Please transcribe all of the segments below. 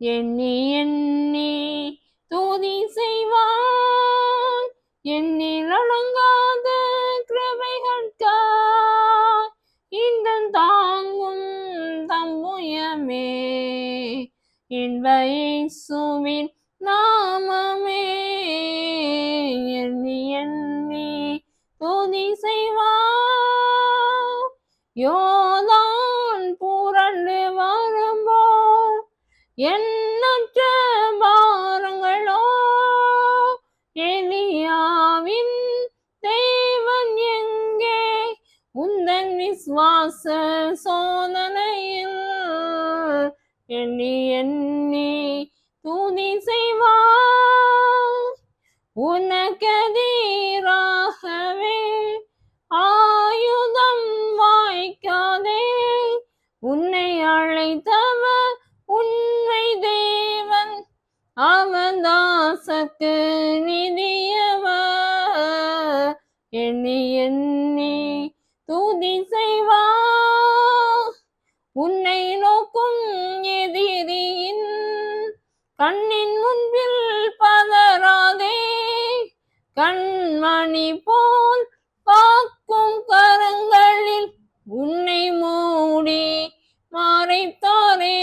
எண்ணி எண்ணி துதி செய்வான் எண்ணில் அடங்காத கிருபைகள்காய் இந்த தாங்கும் தம்முயமே இன்ப இயேசுவின் நாமமே எண்ணி எண்ணி துதி செய்வான் யோதான் புரண்டு வரும்போல் எண்ணற்ற பாரங்களோ எலியாவின் தேவன் எங்கே உந்தன் விசுவாச சோதனையில் எண்ணி எண்ணி துதி செய்வார் உனக்கெதிராகவே ஆயுதம் வாய்க்காதே உன்னை அழைத்தவர் உண்மை தேவன் அவதாசக்கு நிதியவர் எண்ணி எண்ணி துதி செய்வார் உன்னை நோக்கும் எதிரியின் கண்ணின் முன்பில் பதறாதே கண்மணி போல் காக்கும் கரங்களில் உன்னை மூடி மறைத்தாரே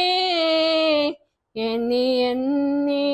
எண்ணி எண்ணி